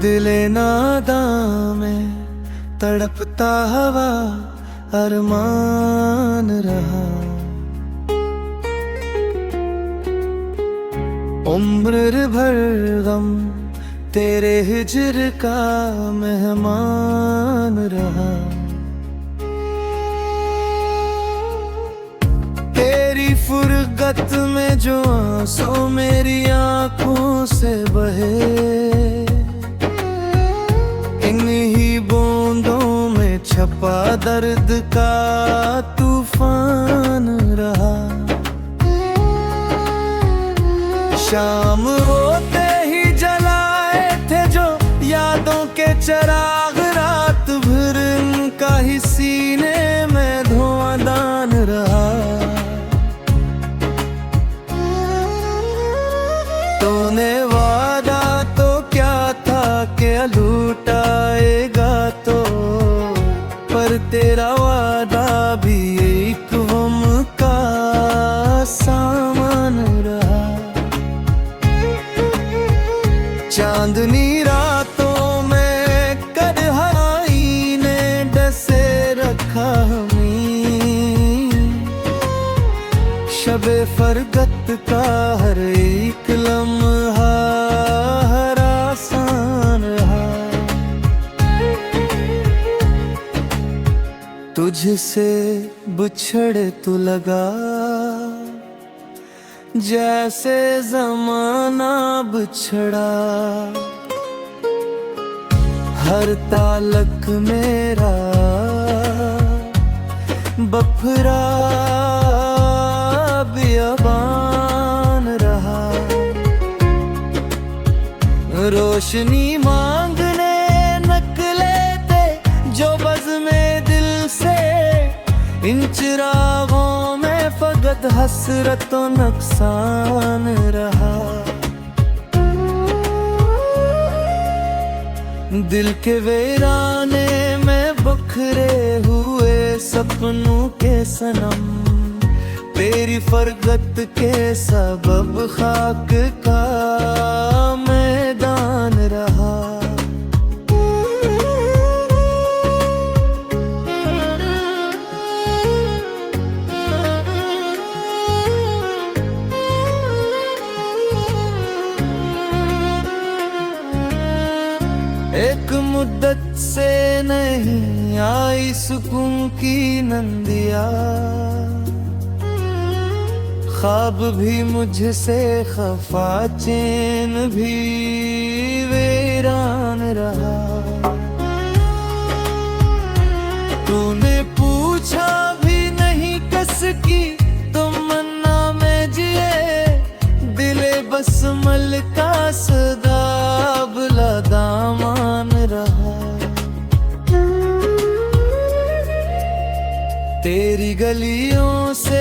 दिले नादां में तड़पता हवा अरमान रहा। उम्र भर गम तेरे हिज्र का मेहमान रहा। तेरी फुरगत में जो आंसू मेरी आंखों से बहे, इन्हीं बूंदों में छपा दर्द का तूफान रहा। शाम होते ही जलाए थे जो यादों के चिराग, रात भर इनका ही सीने में धुआंधान रहा। तूने वादा तो क्या था कि लूटाएगा तो, पर तेरा वादा भी एक गम का सामान रहा। चांदनी रातों में कढ़ाई ने डसे रखा हमें, शबे फरगत का हर एक लम्हा हर आसान रहा। तुझसे बिछड़े तो लगा जैसे ज़माना बिछड़ा। हर तालक मेरा बफरा बियाबान रहा। रोशनी मांगने नकले थे जो बज़्मे दिल से, इन चिरागों में फकत हसरत और नुकसान रहा। दिल के वीराने में बखरे हुए सपनों के सनम, तेरी फरगत के सबब खाक का मैदान रहा। एक मुद्दत से नहीं आई सुकून की नंदिया, ख्वाब भी मुझसे खफा, चैन भी वीरान रहा। तूने पूछा भी नहीं कसकी तमन्ना में जिए, दिले बसमल का सदा बुला दामान रहा। तेरी गलियों से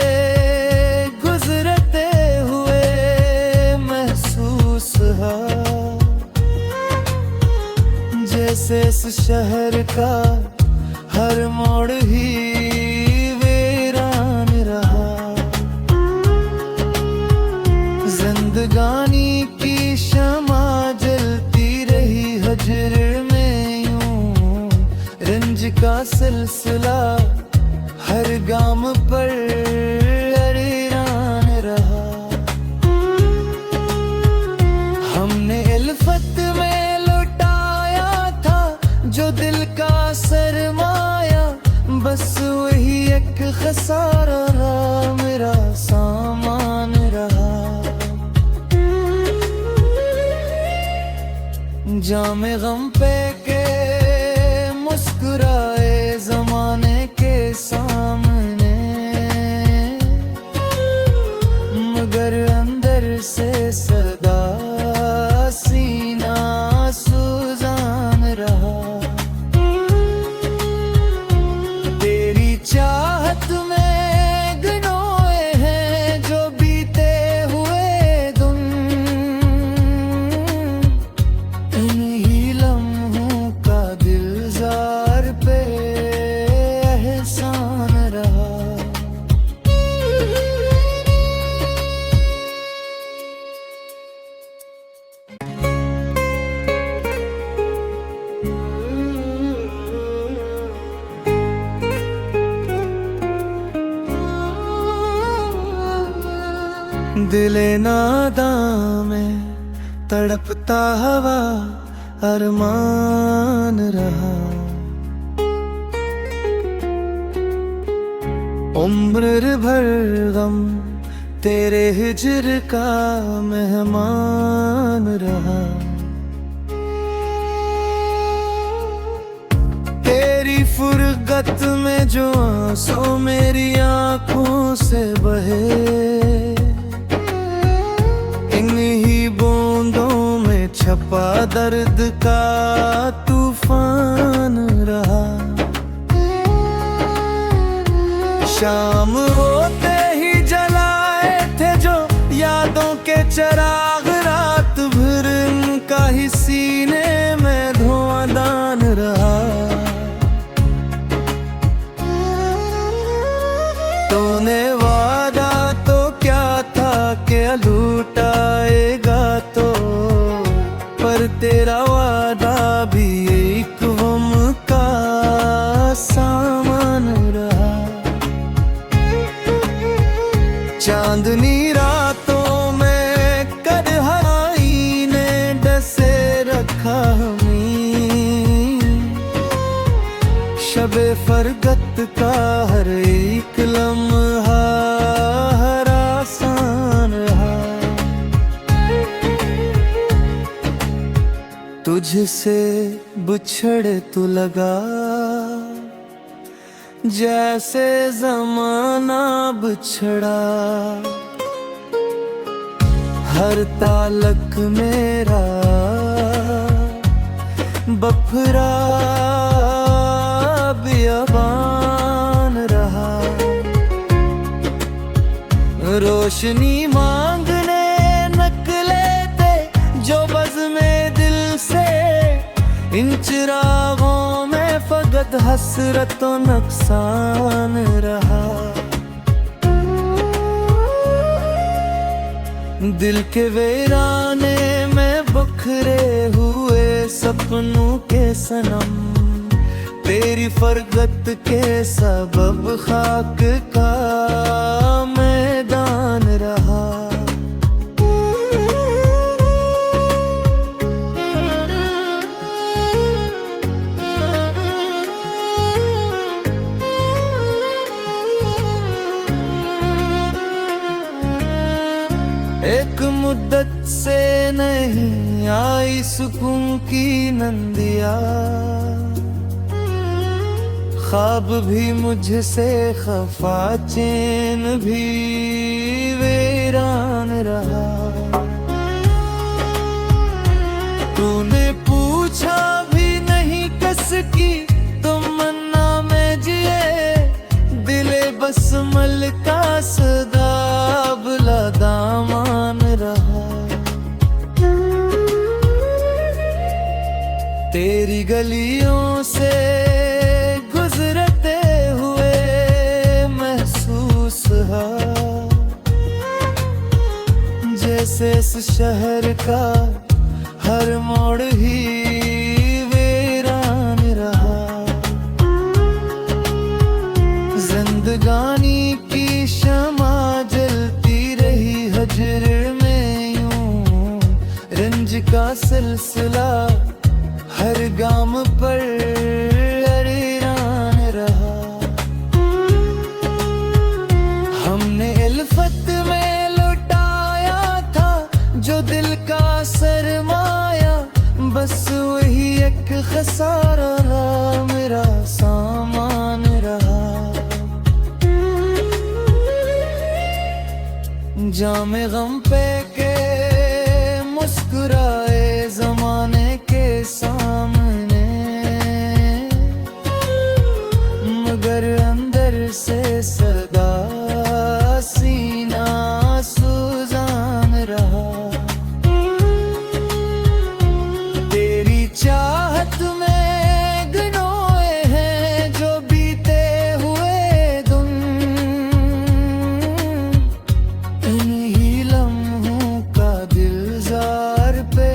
गुजरते हुए महसूस है जैसे इस शहर का हर मोड़ ही वीरान रहा। जिंदगानी की शमा जलती रही हजर में यूं, रंज का सिलसिला हर गाम पर अरेरान रहा। हमने इल्फत में लुटाया था जो दिल का सरमाया, बस वही एक खसारा मेरा सामान रहा। जामे गम पे के मुस्कुराए जमाने के सामने, मगर अंदर से सदा सीना सुजान रहा। तेरी चाहत में गिनोए हैं जो बीते हुए दिन, इन्हीं लम्हों का दिलजार पे दिले नादां में तड़पता हवा अरमान रहा। उम्र भर गम तेरे हिज्र का मेहमान रहा। तेरी फुरगत में जो आंसू मेरी आंखों से बहे, इन्हीं बूंदों में छपा दर्द का तूफान रहा। शाम होते ही जलाए थे जो यादों के चिराग, रात भर इनका ही सीने में धुआंधान रहा। तूने वादा तो क्या था कि लूटाएगा तो, पर तेरा वादा भी एक गम का सामान रहा। चांदनी रातों में कढ़ाई ने डसे रखा हमें, शबे फरगत का हर एक लम्हा हर आसान रहा। तुझसे बिछड़े तो लगा जैसे ज़माना बिछड़ा। हर तालक मेरा बफरा बियाबान रहा। रोशनी मांगने नकले थे जो बज़्मे दिल से, इन चिरागों में फकत हसरत और नुकसान रहा। दिल के वीराने में बिखरे हुए सपनों के सनम, तेरी फरगत के सबब खाक का मैदान रहा। एक मुद्दत से नहीं आई सुकून की नंदिया, ख्वाब भी मुझसे खफा, चैन भी वीरान रहा। तूने पूछा भी नहीं कसकी तमन्ना में जिए, दिले बसमल का सदा बुला दामान रहा। तेरी गलियों से गुजरते हुए महसूस है जैसे इस शहर का हर मोड़ ही वीरान रहा। जिंदगानी की शमा जलती रही हजर में यूं, रंज का सिलसिला हर गाम पर अरेरान रहा। हमने इल्फत में लुटाया था जो दिल का सरमाया, बस वही एक खसारा मेरा सामान रहा। जामे गम पे के मुस्कुराए जमाने के सामने, मगर अंदर से सदा सीना सुजान रहा। तेरी चाहत में गनोए हैं जो बीते हुए दिन, इन्हीं लम्हों का दिलजार पे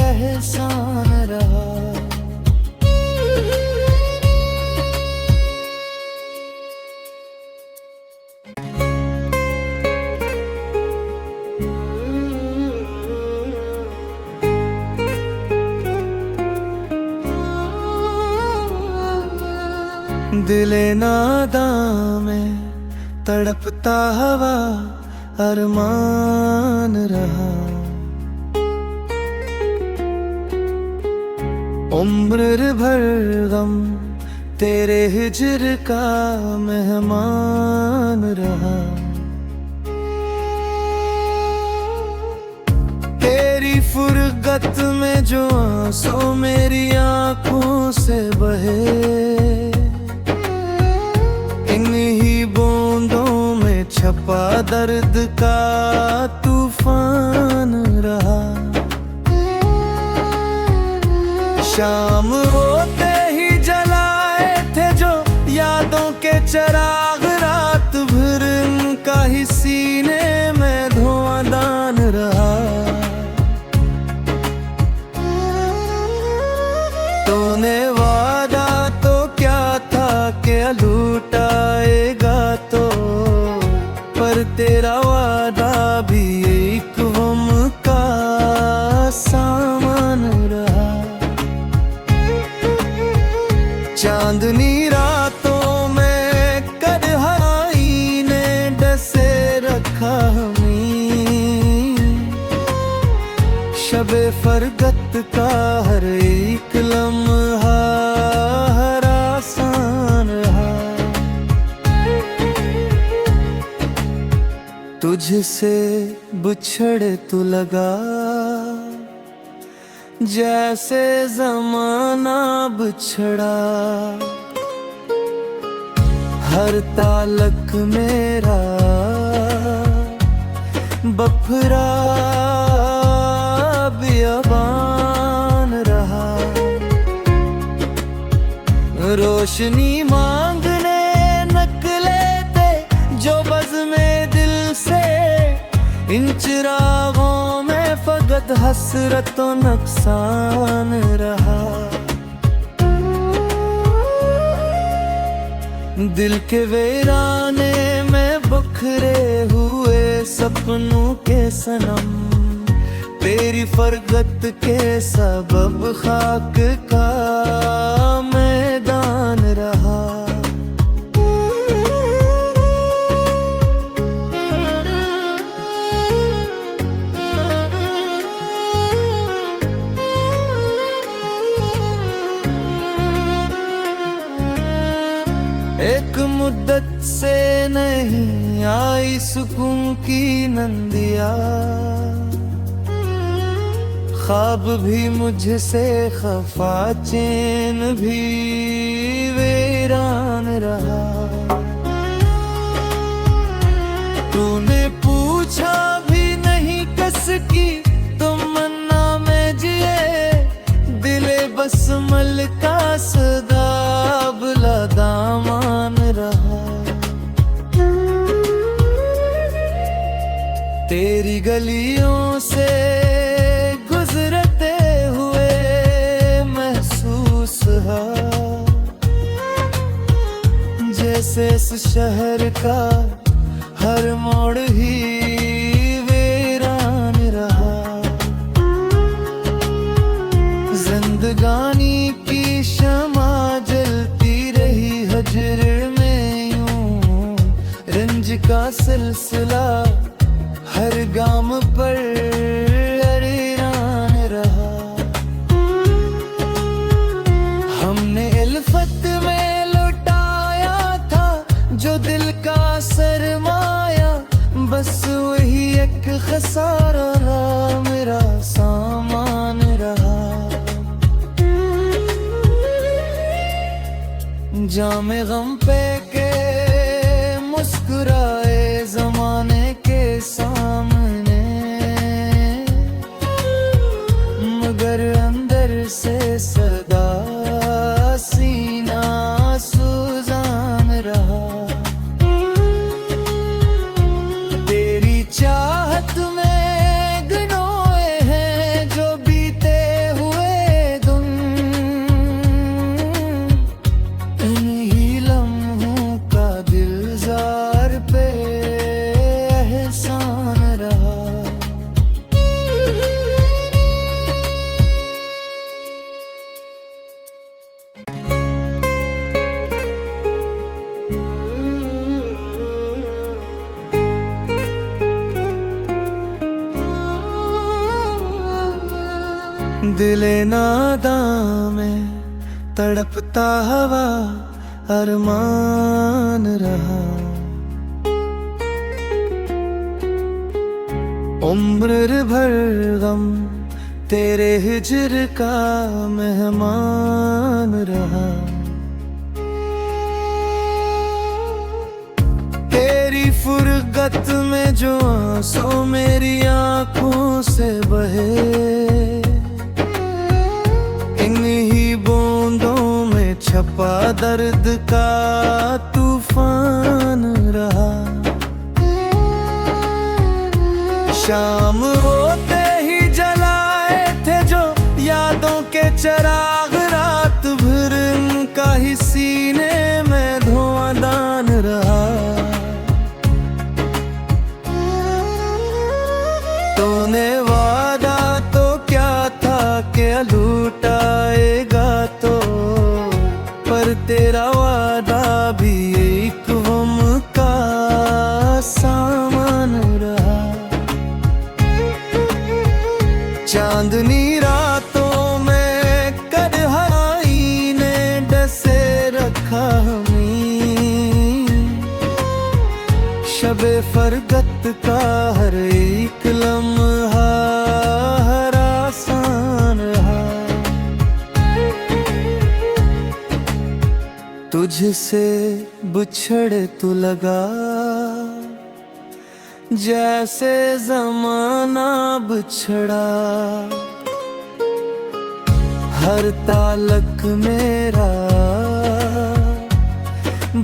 एहसान रहा। दिले नादां में तड़पता हवा अरमान रहा। उम्र भर गम तेरे हिज्र का मेहमान रहा। तेरी फुरगत में जो आंसू मेरी आंखों से बहे, इन्हीं बूंदों में छपा दर्द का तूफान रहा। शाम होते ही जलाए थे जो यादों के चिराग, रात भर इनका ही सीने में धुआंधान रहा। तूने वादा तो क्या था कि लूटाएगा तो, पर तेरा वादा भी एक गम का सामान रहा। चांदनी रातों में कढ़ाई ने डसे रखा हमें, शबे फरगत का हर एक लम्हा हर आसान रहा। तुझसे बिछड़े तो लगा जैसे ज़माना बिछड़ा। हर तालक मेरा बफरा बियाबान रहा। रोशनी मांगने नकले थे जो बज़्मे दिल से, इन चिरागों में फकत हसरत और नुकसान रहा। दिल के वीराने में बिखरे हुए सपनों के सनम, तेरी फरगत के सबब खाक का मैदान रहा। एक मुद्दत से नहीं आई सुकून की नंदिया, ख्वाब भी मुझसे खफा, चैन भी वीरान रहा। तूने पूछा भी नहीं कस की तमन्ना में जिए, दिले बसमल का सदा बुला दामान रहा। तेरी गलियों से गुजरते हुए महसूस है जैसे इस शहर का हर मोड़ ही वीरान रहा। जिंदगानी की शमा जलती रही हजर में यूं, रंज का सिलसिला हर गाम पर अरेरान रहा। हमने इल्फत में लुटाया था जो दिल का सरमाया, बस वही एक खसारा मेरा सामान रहा। जामे गम पे के मुस्कुराए जमाने के सामने, मगर अंदर से सदा सीना सुजान रहा। तेरी चाहत में गिनोए हैं जो बीते हुए दिन, इन्हीं लम्हों का दिलजार पे दिले नादां में तड़पता हवा अरमान रहा। उम्र भर गम तेरे हिज्र का मेहमान रहा। तेरी फुरगत में जो आंसू मेरी आंखों से बहे, इन्हीं बूंदों में छपा दर्द का तूफान रहा। शाम होते ही जलाए थे जो यादों के चिराग, रात भर इनका ही सीने में धुआंधान रहा। तूने वादा तो क्या था कि लूटाएगा तो, पर तेरा वादा भी एक गम का सामान रहा। चांदनी रातों में कढ़ाई ने डसे रखा हमें, शबे फरगत का हर एक लम्हा हर आसान रहा। तुझसे बिछड़े तो लगा जैसे ज़माना बिछड़ा, हर तालक मेरा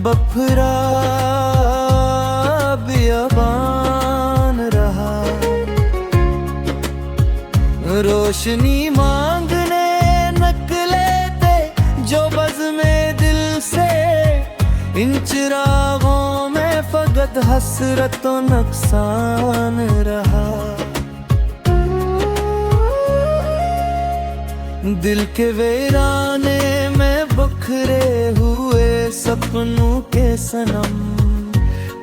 बफरा बियाबान रहा। रोशनी मांगने नकले थे जो बज़्मे दिल से, इन चिरागों में फकत हसरत और नुकसान रहा। दिल के वीराने में बिखरे हुए सपनों के सनम,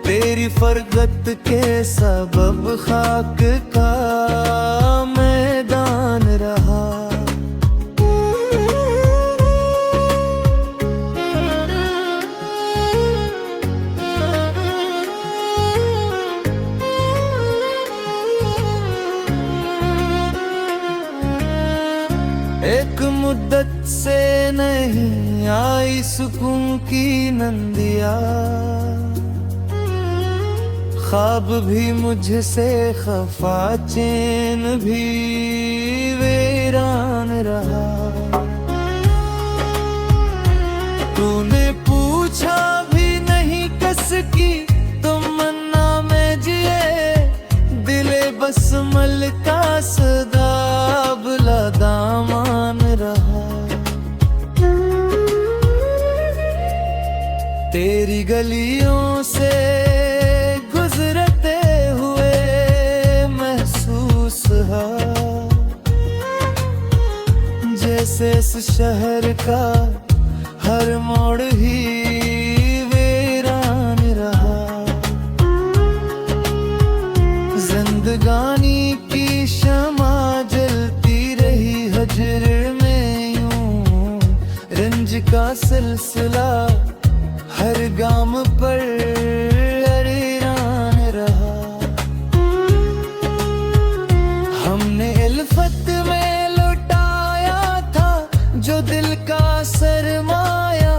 तेरी फरगत के सबब खाक का मैदान रहा। एक मुद्दत से नहीं आई सुकून की नंदिया, ख्वाब भी मुझसे खफा, चैन भी वीरान रहा। तूने पूछा भी नहीं कस की तमन्ना में जिए, दिले बसमल का सदा बुला दामान रहा। तेरी गलियों से गुजरते हुए महसूस है, जैसे इस शहर का हर मोड़ ही वीरान रहा। जिंदगानी की शमा जलती रही हजर में यूं, रंज का सिलसिला हर गाम पर अरेरान रहा। हमने इल्फत में लुटाया था जो दिल का सरमाया,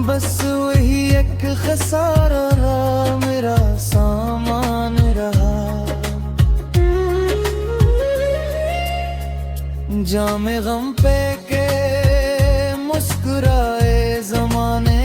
बस वही एक खसारा रहा, मेरा सामान रहा। जामे गम पे के मुस्कुराए ज़माने